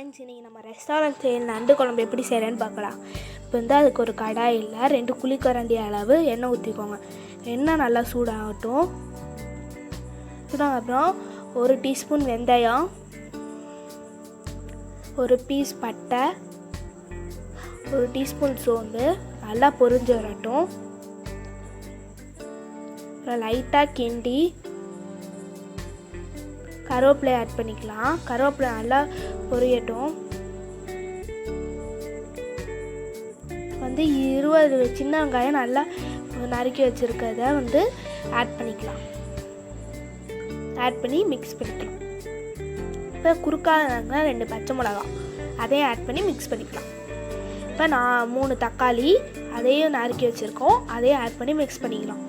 Friends, இன்றைக்கி நம்ம restaurant செய்யற நண்டு குழம்பு எப்படி செய்கிறேன்னு பார்க்கலாம். இப்போ வந்து அதுக்கு ஒரு கடாயில் 2 குழிக்கரண்டி அளவு எண்ணெய் ஊற்றிக்கோங்க. எண்ணெய் நல்லா சூடாகட்டும். சூடாக அப்புறம் 1 டீஸ்பூன் வெந்தயம், 1 பீஸ் பட்டை, 1 டீஸ்பூன் சோம்பு நல்லா பொரிஞ்சு வரட்டும். அப்புறம் லைட்டாக கிண்டி கருவேப்பிலை ஆட் பண்ணிக்கலாம். கருவேப்பிலை நல்லா பொரியட்டும். வந்து 20 சின்ன வெங்காயம் நல்லா நறுக்கி வச்சுருக்கிறத வந்து ஆட் பண்ணிக்கலாம். ஆட் பண்ணி மிக்ஸ் பண்ணிக்கலாம். இப்போ குறுக்காக 2 பச்சை மிளகா அதையும் ஆட் பண்ணி மிக்ஸ் பண்ணிக்கலாம். இப்போ நான் 3 தக்காளி அதையும் நறுக்கி வச்சுருக்கோம், அதையும் ஆட் பண்ணி மிக்ஸ் பண்ணிக்கலாம்.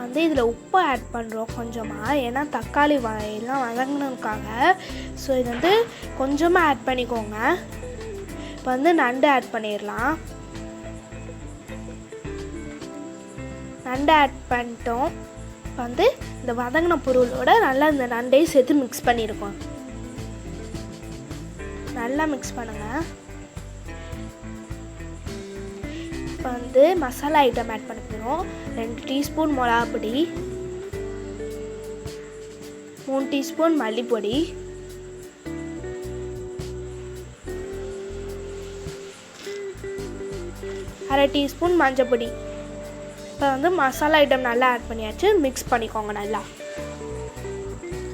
வந்து இதில் உப்பு ஆட் பண்ணுறோம் கொஞ்சமாக, ஏன்னா தக்காளி எல்லாம் வதங்கினதுக்காக. ஸோ இது வந்து கொஞ்சமாக ஆட் பண்ணிக்கோங்க. இப்போ வந்து நண்டு ஆட் பண்ணிடலாம். நண்டு ஆட் பண்ணிட்டோம். இப்போ வந்து இந்த வதங்கின பொருளோட நல்லா இந்த நண்டையும் சேர்த்து மிக்ஸ் பண்ணியிருக்கோம். நல்லா மிக்ஸ் பண்ணுங்கள். இப்போ வந்து மசாலா ஐட்டம் ஆட் பண்ண போகிறோம். 2 டீஸ்பூன் மிளகாப்பொடி, 3 டீஸ்பூன் மல்லிப்பொடி, 1/2 டீஸ்பூன் மஞ்சப்பொடி. இப்போ வந்து மசாலா ஐட்டம் நல்லா ஆட் பண்ணியாச்சு. மிக்ஸ் பண்ணிக்கோங்க. நல்லா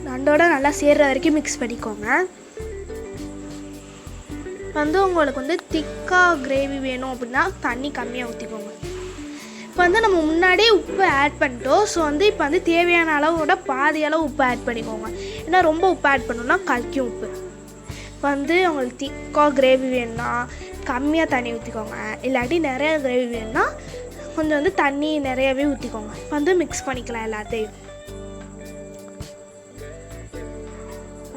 நண்டோட நல்லா சேர்ற வரைக்கும் மிக்ஸ் பண்ணிக்கோங்க. வந்து உங்களுக்கு வந்து திக்காக கிரேவி வேணும் அப்படின்னா தண்ணி கம்மியாக ஊற்றிக்கோங்க. இப்போ வந்து நம்ம முன்னாடியே உப்பு ஆட் பண்ணிட்டோம். ஸோ வந்து இப்போ வந்து தேவையான அளவோட பாதி அளவு உப்பு ஆட் பண்ணிக்கோங்க. ஏன்னா ரொம்ப உப்பு ஆட் பண்ணோம்னா கலக்கும் உப்பு. இப்போ வந்து உங்களுக்கு திக்காக கிரேவி வேணும்னா கம்மியாக தண்ணி ஊற்றிக்கோங்க. இல்லாட்டி நிறையா கிரேவி வேணும்னா கொஞ்சம் வந்து தண்ணி நிறையாவே ஊற்றிக்கோங்க. இப்போ வந்து மிக்ஸ் பண்ணிக்கலாம் எல்லாத்தையும்.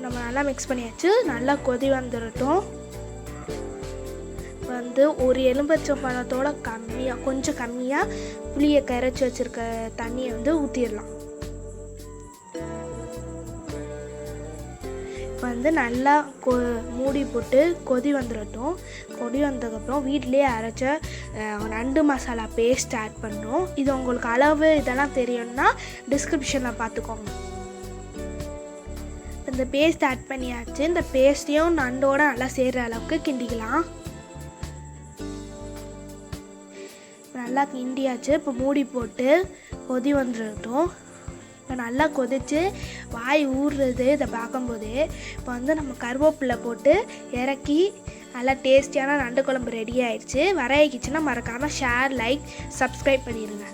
நம்ம நல்லா மிக்ஸ் பண்ணியாச்சு. நல்லா கொதி வந்துடட்டும். வந்து ஒரு எலும்பச்சம் பழத்தோட கொஞ்சம் கம்மியாக புளியை கரைச்சி வச்சுருக்க தண்ணியை வந்து ஊற்றிடலாம். வந்து நல்லா மூடி போட்டு கொதி வந்துடட்டும். கொதி வந்ததுக்கப்புறம் வீட்டிலே அரைச்ச நண்டு மசாலா பேஸ்ட் ஆட் பண்ணுறோம். இது உங்களுக்கு அளவு இதெல்லாம் தெரியும்னா டிஸ்கிரிப்ஷனில் பார்த்துக்கோங்க. இந்த பேஸ்ட் ஆட் பண்ணியாச்சு. இந்த பேஸ்ட்டையும் நண்டோட நல்லா சேர்கிற அளவுக்கு கிண்டிக்கலாம். நல்லா கிண்டியாச்சு. இப்போ மூடி போட்டு கொதி வந்துடட்டும். இப்போ நல்லா கொதித்து வாய் ஊறுறது இதை பார்க்கும்போது இப்போ வந்து நம்ம கருவேப்பிலை போட்டு இறக்கி நல்லா டேஸ்டியான நண்டு குழம்பு ரெடி ஆயிடுச்சு. வர ஆகிடுச்சுன்னா மறக்காமல் ஷேர், லைக், சப்ஸ்கிரைப் பண்ணிடுங்க.